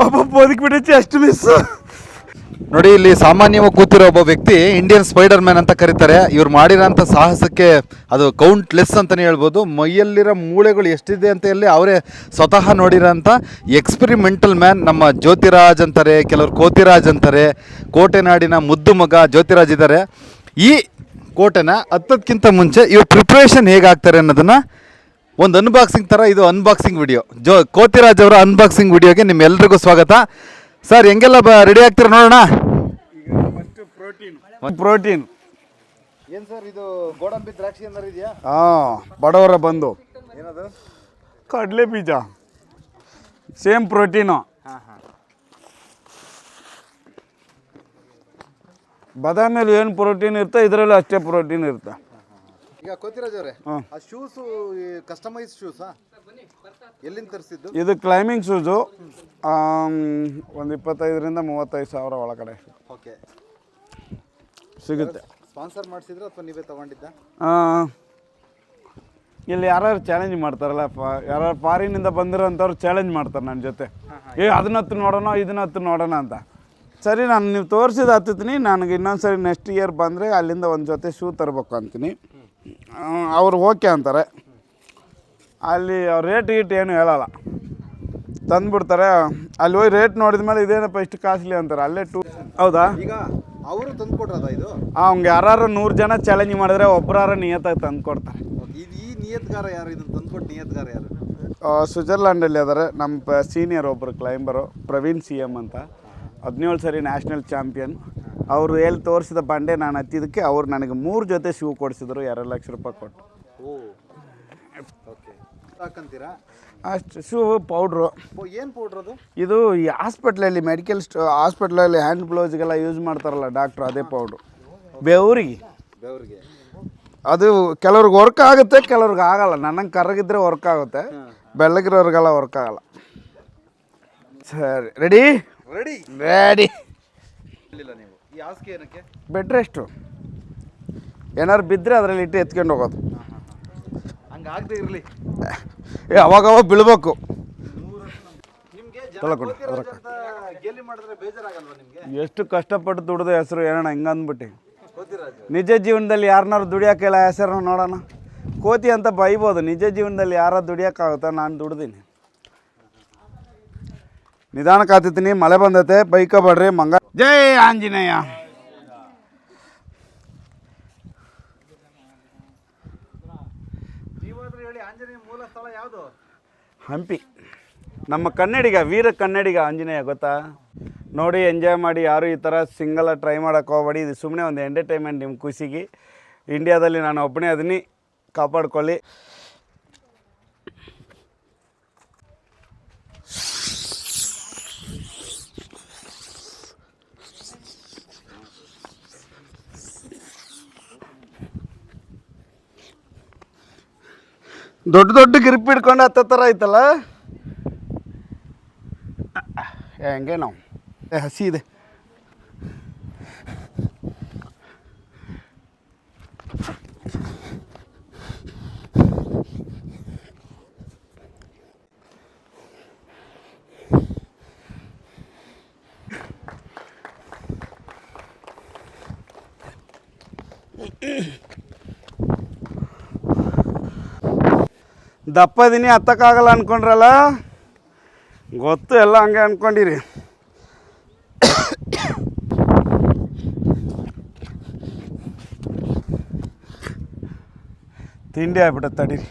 ಒಬ್ಬ ಬದುಕ್ಬಿಟ್ಟು chest miss. ನೋಡಿ, ಇಲ್ಲಿ ಸಾಮಾನ್ಯವಾಗಿ ಕೂತಿರೋ ಒಬ್ಬ ವ್ಯಕ್ತಿ ಇಂಡಿಯನ್ ಸ್ಪೈಡರ್ ಮ್ಯಾನ್ ಅಂತ ಕರೀತಾರೆ. ಇವ್ರು ಮಾಡಿರೋಂಥ ಸಾಹಸಕ್ಕೆ ಅದು ಕೌಂಟ್ಲೆಸ್ ಅಂತಲೇ ಹೇಳ್ಬೋದು. ಮೈಯಲ್ಲಿರೋ ಮೂಳೆಗಳು ಎಷ್ಟಿದೆ ಅಂತ ಹೇಳಿ ಅವರೇ ಸ್ವತಃ ನೋಡಿರೋಂಥ ಎಕ್ಸ್ಪೆರಿಮೆಂಟಲ್ ಮ್ಯಾನ್ ನಮ್ಮ ಜ್ಯೋತಿರಾಜ್ ಅಂತಾರೆ, ಕೆಲವರು ಕೋತಿರಾಜ್ ಅಂತಾರೆ. ಕೋಟೆನಾಡಿನ ಮುದ್ದು ಮಗ ಜ್ಯೋತಿರಾಜ್ ಇದ್ದಾರೆ. ಈ ಕೋಟೆನ ಹತ್ತೋದಕ್ಕಿಂತ ಮುಂಚೆ ಇವ್ರು ಪ್ರಿಪ್ರೇಷನ್ ಹೇಗಾಗ್ತಾರೆ ಅನ್ನೋದನ್ನು ಒಂದು ಅನ್ಬಾಕ್ಸಿಂಗ್ ಥರ, ಇದು ಅನ್ಬಾಕ್ಸಿಂಗ್ ವಿಡಿಯೋ. ಕೋತಿರಾಜ್ ಅವರ ಅನ್ಬಾಕ್ಸಿಂಗ್ ವಿಡಿಯೋಗೆ ನಿಮ್ಮೆಲ್ರಿಗೂ ಸ್ವಾಗತ. ಸರ್, ಹೆಂಗೆಲ್ಲ ರೆಡಿ ಆಗ್ತೀರ ನೋಡೋಣ. ಪ್ರೋಟೀನ್ ಏನು ಸರ್ ಇದು? ಗೋಡಂಬಿ ದ್ರಾಕ್ಷಿ ಏನಾರು ಇದೆಯಾ? ಬಡವರ ಬಂದು ಏನದು? ಕಡಲೆ ಬೀಜ, ಸೇಮ್ ಪ್ರೋಟೀನು. ಬಾದಾಮಿಯಲ್ಲಿ ಏನು ಪ್ರೋಟೀನ್ ಇರುತ್ತೆ, ಇದರಲ್ಲಿ ಅಷ್ಟೇ ಪ್ರೋಟೀನ್ ಇರುತ್ತೆ. ಈಗ ಕೋತಿರಾಜ್ ಅವರೇ, ಆ ಶೂಸು ಕಸ್ಟಮೈಸ್ ಶೂಸಾ? ಎಲ್ಲಿಂದ ತರಿಸಿದ್ದು? ಇದು ಕ್ಲೈಂಬಿಂಗ್ ಶೂಸು. ಒಂದು 25,000 to 35,000 ಒಳಗಡೆ ಓಕೆ ಸಿಗುತ್ತೆ. ಸ್ಪಾನ್ಸರ್ ಮಾಡಿಸಿದ್ರೆ ಅಥವಾ ನೀವೇ ತಗೊಂಡಿದ್ದ? ಇಲ್ಲಿ ಯಾರು ಚಾಲೆಂಜ್ ಮಾಡ್ತಾರಲ್ಲ, ಯಾರು ಫಾರಿನಿಂದ ಬಂದಿರೋಂಥವ್ರು ಚಾಲೆಂಜ್ ಮಾಡ್ತಾರೆ ನನ್ನ ಜೊತೆ. ಅದನ್ನ ಹತ್ತು ನೋಡೋಣ, ಇದನ್ನ ಹತ್ತು ನೋಡೋಣ ಅಂತ. ಸರಿ, ನಾನು ನೀವು ತೋರಿಸಿದ ಹತ್ತೀನಿ. ನನಗೆ ಇನ್ನೊಂದು ಸರಿ ನೆಕ್ಸ್ಟ್ ಇಯರ್ ಬಂದರೆ ಅಲ್ಲಿಂದ ಒಂದು ಜೊತೆ ಶೂ ತರಬೇಕು ಅಂತೀನಿ. ಅವರು ಓಕೆ ಅಂತಾರೆ. ಅಲ್ಲಿ ಅವ್ರು ರೇಟ್ ಗೀಟ್ ಏನು ಹೇಳಲ್ಲ, ತಂದುಬಿಡ್ತಾರೆ. ಅಲ್ಲಿ ಹೋಗಿ ರೇಟ್ ನೋಡಿದ ಮೇಲೆ ಇದೇನಪ್ಪ ಇಷ್ಟು ಕಾಸ್ಟ್ಲಿ ಅಂತಾರೆ. ಅಲ್ಲೇ ಹೌದಾ? ಈಗ ಅವರು ತಂದು ಕೊಟ್ರದ ಇದು? ಅವ್ಗೆ ಯಾರು 100 ಜನ ಚಾಲೆಂಜ್ ಮಾಡಿದ್ರೆ ಒಬ್ಬರಾರು ನಿಯತ್ತಾಗಿ ತಂದು ಕೊಡ್ತಾರೆ. ಈ ನಿಯತ್ಗಾರ ಯಾರು? ಇದನ್ನು ತಂದುಕೊಟ್ಟು ನಿಯತ್ಗಾರ ಯಾರು? ಸ್ವಿಟ್ಜರ್ಲ್ಯಾಂಡಲ್ಲಿ ಇದ್ದಾರೆ ನಮ್ಮ ಸೀನಿಯರ್ ಒಬ್ಬರು ಕ್ಲೈಂಬರು, ಪ್ರವೀಣ್ CM ಅಂತ. 17 ಸರಿ ನ್ಯಾಷನಲ್ ಚಾಂಪಿಯನ್. ಅವರು ಎಲ್ಲಿ ತೋರಿಸಿದ ಬಂಡೆ ನಾನು ಹತ್ತಿದ್ದಕ್ಕೆ ಅವ್ರು ನನಗೆ 3 ಜೊತೆ ಶೂ ಕೊಡಿಸಿದ್ರು, 2 ಲಕ್ಷ ರೂಪಾಯಿ ಕೊಟ್ಟು. ಓಕೆ, ಹಾಕಂತೀರಾ? ಅಷ್ಟು ಶೂ ಪೌಡ್ರು. ಏನು ಪೌಡ್ರ್ ಅದು? ಇದು ಈ ಹಾಸ್ಪಿಟ್ಲಲ್ಲಿ ಹಾಸ್ಪಿಟ್ಲಲ್ಲಿ ಹ್ಯಾಂಡ್ ಗ್ಲೌಸ್ಗೆಲ್ಲ ಯೂಸ್ ಮಾಡ್ತಾರಲ್ಲ ಡಾಕ್ಟ್ರು, ಅದೇ ಪೌಡ್ರು. ಬೆವರಿಗೆ ಅದು ಕೆಲವ್ರಿಗೆ ವರ್ಕ್ ಆಗುತ್ತೆ, ಕೆಲವ್ರಿಗೆ ಆಗಲ್ಲ. ನನಗೆ ಕರಗಿದ್ರೆ ವರ್ಕ್ ಆಗುತ್ತೆ, ಬೆಳ್ಳಗಿರೋರಿಗೆಲ್ಲ ವರ್ಕ್ ಆಗಲ್ಲ. ಸರಿ, ರೆಡಿ ರೆಡಿ ರೆಡಿ ಇಲ್ಲ ನೀವು ಈ ಹಾಸಿಗೆ ಏನಕ್ಕೆ? Bed rest. ಏನಾರು ಬಿದ್ದರೆ ಅದರಲ್ಲಿ ಇಟ್ಟು ಎತ್ಕೊಂಡು ಹೋಗೋದು. ಹಂಗೆ ಆಗದೆ ಇರಲಿ. ಅವಾಗವಾಗ ಬೀಳ್ಬೇಕು. ಗೇಲಿ ಮಾಡಿದ್ರೆ ಬೇಜಾರಾಗಲ್ವಾ ನಿಮಗೆ? ಎಷ್ಟು ಕಷ್ಟಪಟ್ಟು ದುಡ್ದು ಹೆಸರು ಏನಣ್ಣ ಹಿಂಗೆ ಅಂದ್ಬಿಟ್ಟು. ನಿಜ ಜೀವನದಲ್ಲಿ ಯಾರನ್ನಾರು ದುಡಿಯೋಕ್ಕೆಲ್ಲ ಹೆಸರು ನೋಡೋಣ. ಕೋತಿ ಅಂತ ಬೈಬೋದು, ನಿಜ ಜೀವನದಲ್ಲಿ ಯಾರು ದುಡಿಯೋಕ್ಕಾಗುತ್ತಾ? ನಾನು ದುಡ್ದೀನಿ. ನಿಧಾನಕ್ಕೆ ಆತಿದ್ದೀನಿ, ಮಳೆ ಬಂದೈತೆ, ಬೈಕಬೇಡ್ರಿ. ಜೈ ಆಂಜನೇಯ. ಆಂಜನೇಯ ಮೂಲ ಸ್ಥಳ ಯಾವುದು? ಹಂಪಿ. ನಮ್ಮ ಕನ್ನಡಿಗ, ವೀರ ಕನ್ನಡಿಗ ಆಂಜನೇಯ, ಗೊತ್ತಾ? ನೋಡಿ, ಎಂಜಾಯ್ ಮಾಡಿ. ಯಾರು ಈ ಥರ ಸಿಂಗಲ್ ಟ್ರೈ ಮಾಡೋಕ್ಕೆ ಹೋಗ್ಬೇಡಿ. ಇದು ಸುಮ್ಮನೆ ಒಂದು ಎಂಟರ್ಟೈನ್ಮೆಂಟ್, ನಿಮ್ಮ ಖುಷಿಗೆ. ಇಂಡಿಯಾದಲ್ಲಿ ನಾನು ಒಬ್ಬನೇ ಅದೀನಿ, ಕಾಪಾಡ್ಕೊಳ್ಳಿ. ದೊಡ್ಡ ದೊಡ್ಡ ಗ್ರಿಪ್ ಹಿಡ್ಕೊಂಡು ಹತ್ತ ಥರ ಐತಲ್ಲ, ಹೆಂಗೆ ನಾವು ಹಸಿ ಇದೆ. ದಪ್ಪದಿನಿ, ಹತ್ತಕ್ಕಾಗಲ್ಲ ಅಂದ್ಕೊಂಡ್ರಲ್ಲ, ಗೊತ್ತು ಎಲ್ಲ ಹಂಗೆ ಅಂದ್ಕೊಂಡಿರಿ. ತಿಂಡಿ ಆಗ್ಬಿಟ್ಟೆ, ತಡೀರಿ.